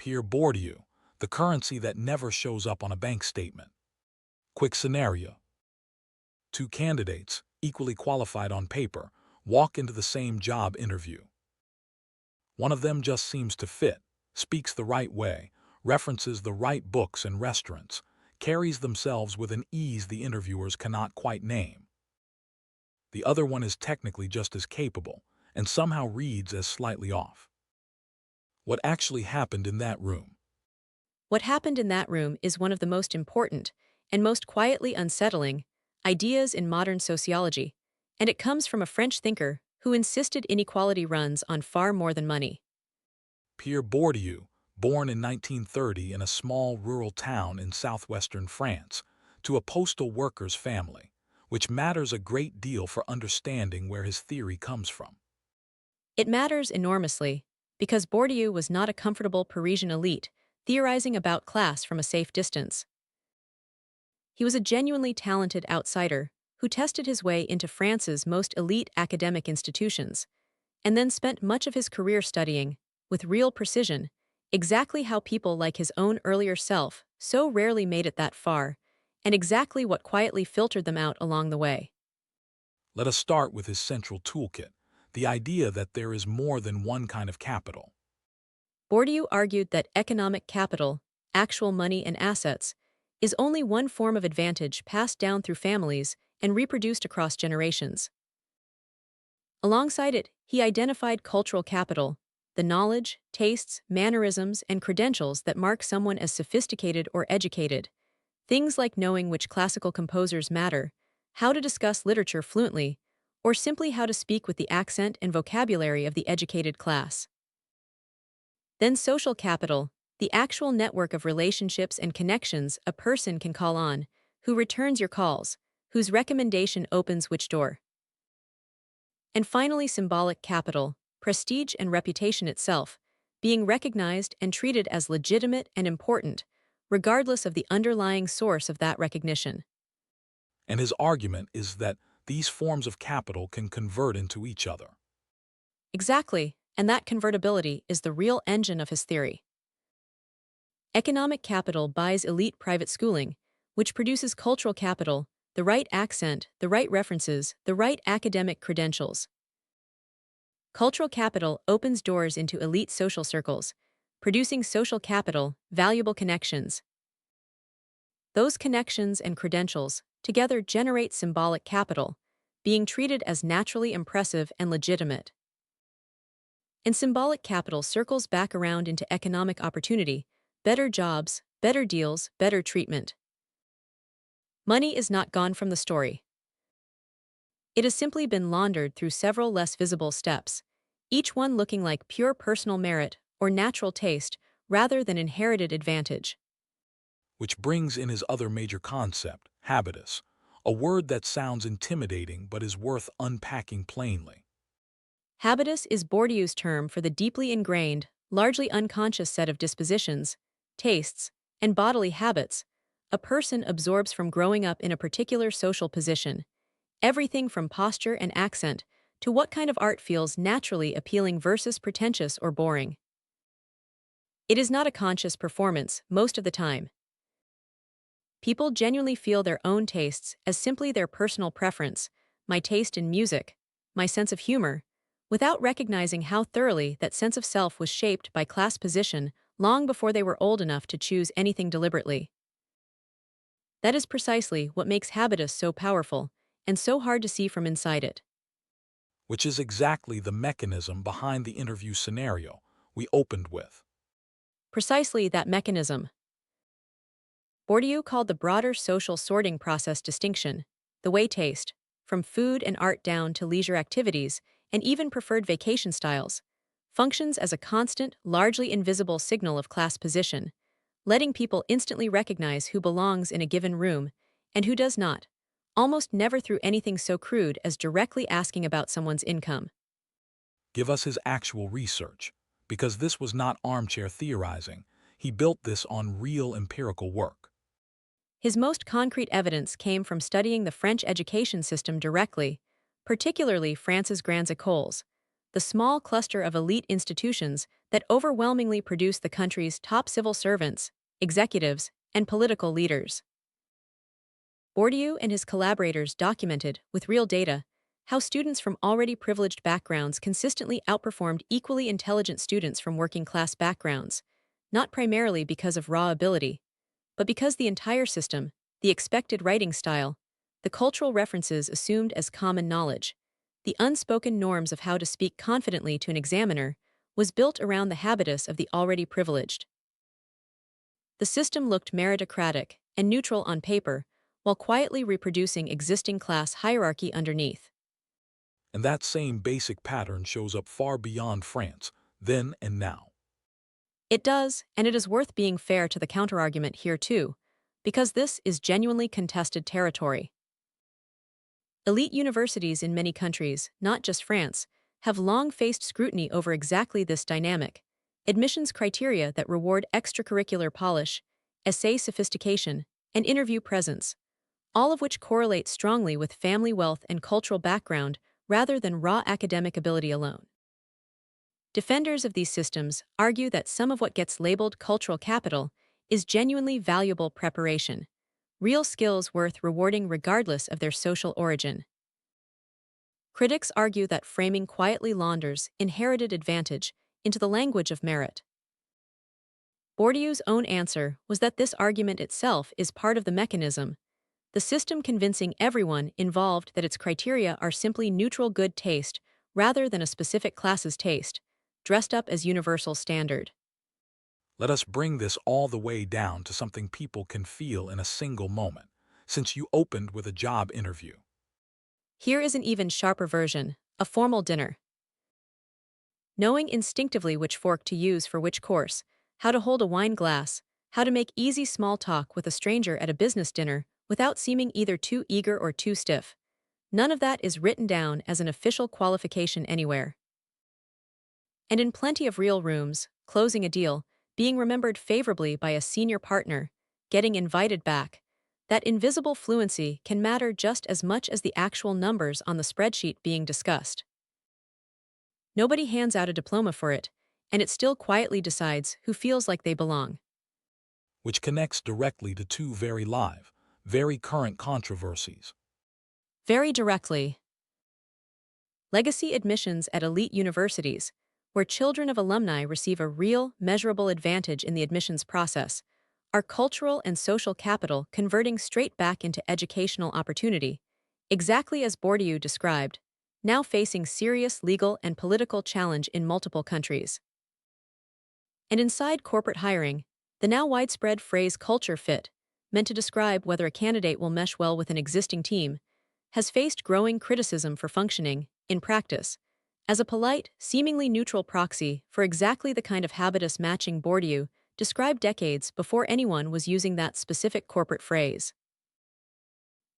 Pierre Bourdieu, the currency that never shows up on a bank statement. Quick scenario. Two candidates, equally qualified on paper, walk into the same job interview. One of them just seems to fit, speaks the right way, references the right books and restaurants, carries themselves with an ease the interviewers cannot quite name. The other one is technically just as capable, and somehow reads as slightly off. What actually happened in that room? What happened in that room is one of the most important and most quietly unsettling ideas in modern sociology, and it comes from a French thinker who insisted inequality runs on far more than money. Pierre Bourdieu, born in 1930 in a small rural town in southwestern France, to a postal worker's family, which matters a great deal for understanding where his theory comes from. It matters enormously because Bourdieu was not a comfortable Parisian elite theorizing about class from a safe distance. He was a genuinely talented outsider who tested his way into France's most elite academic institutions, and then spent much of his career studying, with real precision, exactly how people like his own earlier self so rarely made it that far, and exactly what quietly filtered them out along the way. Let us start with his central toolkit, the idea that there is more than one kind of capital. Bourdieu argued that economic capital, actual money and assets, is only one form of advantage passed down through families and reproduced across generations. Alongside it, he identified cultural capital, the knowledge, tastes, mannerisms, and credentials that mark someone as sophisticated or educated. Things like knowing which classical composers matter, how to discuss literature fluently, or simply how to speak with the accent and vocabulary of the educated class. Then social capital, the actual network of relationships and connections a person can call on, who returns your calls, whose recommendation opens which door. And finally, symbolic capital, prestige and reputation itself, being recognized and treated as legitimate and important, regardless of the underlying source of that recognition. And his argument is that these forms of capital can convert into each other. Exactly, and that convertibility is the real engine of his theory. Economic capital buys elite private schooling, which produces cultural capital, the right accent, the right references, the right academic credentials. Cultural capital opens doors into elite social circles, producing social capital, valuable connections. Those connections and credentials together generate symbolic capital, being treated as naturally impressive and legitimate. And symbolic capital circles back around into economic opportunity, better jobs, better deals, better treatment. Money is not gone from the story. It has simply been laundered through several less visible steps, each one looking like pure personal merit or natural taste rather than inherited advantage. Which brings in his other major concept, habitus, a word that sounds intimidating but is worth unpacking plainly. Habitus is Bourdieu's term for the deeply ingrained, largely unconscious set of dispositions, tastes, and bodily habits a person absorbs from growing up in a particular social position, everything from posture and accent to what kind of art feels naturally appealing versus pretentious or boring. It is not a conscious performance most of the time. People genuinely feel their own tastes as simply their personal preference, my taste in music, my sense of humor, without recognizing how thoroughly that sense of self was shaped by class position long before they were old enough to choose anything deliberately. That is precisely what makes habitus so powerful and so hard to see from inside it. Which is exactly the mechanism behind the interview scenario we opened with. Precisely that mechanism. Bourdieu called the broader social sorting process distinction, the way taste, from food and art down to leisure activities and even preferred vacation styles, functions as a constant, largely invisible signal of class position, letting people instantly recognize who belongs in a given room and who does not, almost never through anything so crude as directly asking about someone's income. Give us his actual research, because this was not armchair theorizing. He built this on real empirical work. His most concrete evidence came from studying the French education system directly, particularly France's grandes écoles, the small cluster of elite institutions that overwhelmingly produce the country's top civil servants, executives, and political leaders. Bourdieu and his collaborators documented, with real data, how students from already privileged backgrounds consistently outperformed equally intelligent students from working-class backgrounds, not primarily because of raw ability, but because the entire system, the expected writing style, the cultural references assumed as common knowledge, the unspoken norms of how to speak confidently to an examiner, was built around the habitus of the already privileged. The system looked meritocratic and neutral on paper, while quietly reproducing existing class hierarchy underneath. And that same basic pattern shows up far beyond France, then and now. It does, and it is worth being fair to the counterargument here too, because this is genuinely contested territory. Elite universities in many countries, not just France, have long faced scrutiny over exactly this dynamic: admissions criteria that reward extracurricular polish, essay sophistication, and interview presence, all of which correlate strongly with family wealth and cultural background rather than raw academic ability alone. Defenders of these systems argue that some of what gets labeled cultural capital is genuinely valuable preparation, real skills worth rewarding regardless of their social origin. Critics argue that framing quietly launders inherited advantage into the language of merit. Bourdieu's own answer was that this argument itself is part of the mechanism, the system convincing everyone involved that its criteria are simply neutral good taste rather than a specific class's taste, dressed up as universal standard. Let us bring this all the way down to something people can feel in a single moment, since you opened with a job interview. Here is an even sharper version: a formal dinner. Knowing instinctively which fork to use for which course, how to hold a wine glass, how to make easy small talk with a stranger at a business dinner without seeming either too eager or too stiff. None of that is written down as an official qualification anywhere. And in plenty of real rooms, closing a deal, being remembered favorably by a senior partner, getting invited back, that invisible fluency can matter just as much as the actual numbers on the spreadsheet being discussed. Nobody hands out a diploma for it, and it still quietly decides who feels like they belong. Which connects directly to two very live, very current controversies. Very directly. Legacy admissions at elite universities, where children of alumni receive a real, measurable advantage in the admissions process, are cultural and social capital converting straight back into educational opportunity, exactly as Bourdieu described, now facing serious legal and political challenge in multiple countries. And inside corporate hiring, the now widespread phrase culture fit, meant to describe whether a candidate will mesh well with an existing team, has faced growing criticism for functioning, in practice, as a polite, seemingly neutral proxy for exactly the kind of habitus matching Bourdieu described decades before anyone was using that specific corporate phrase.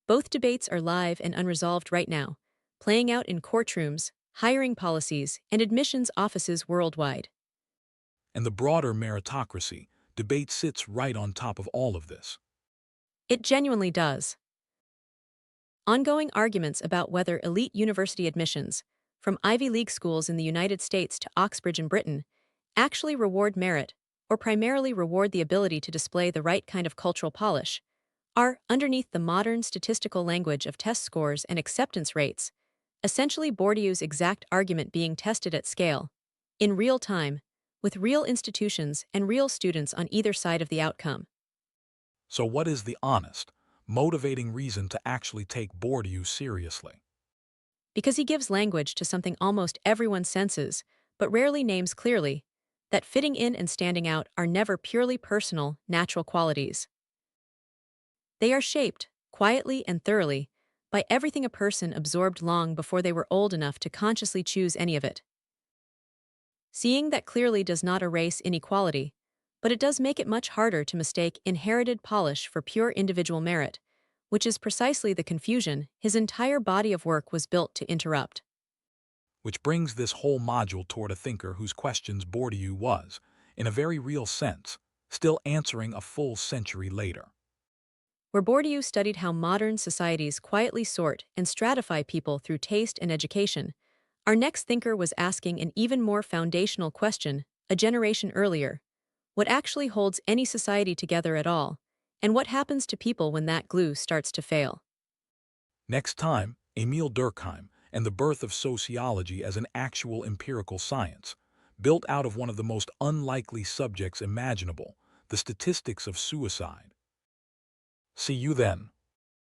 Both debates are live and unresolved right now, playing out in courtrooms, hiring policies, and admissions offices worldwide. And the broader meritocracy debate sits right on top of all of this. It genuinely does. Ongoing arguments about whether elite university admissions, from Ivy League schools in the United States to Oxbridge in Britain, actually reward merit, or primarily reward the ability to display the right kind of cultural polish, are, underneath the modern statistical language of test scores and acceptance rates, essentially Bourdieu's exact argument being tested at scale, in real time, with real institutions and real students on either side of the outcome. So what is the honest, motivating reason to actually take Bourdieu seriously? Because he gives language to something almost everyone senses, but rarely names clearly, that fitting in and standing out are never purely personal, natural qualities. They are shaped, quietly and thoroughly, by everything a person absorbed long before they were old enough to consciously choose any of it. Seeing that clearly does not erase inequality, but it does make it much harder to mistake inherited polish for pure individual merit, which is precisely the confusion his entire body of work was built to interrupt. Which brings this whole module toward a thinker whose questions Bourdieu was, in a very real sense, still answering a full century later. Where Bourdieu studied how modern societies quietly sort and stratify people through taste and education, Our next thinker was asking an even more foundational question, a generation earlier. What actually holds any society together at all? And what happens to people when that glue starts to fail? Next time, Emile Durkheim and the birth of sociology as an actual empirical science, built out of one of the most unlikely subjects imaginable, the statistics of suicide. See you then.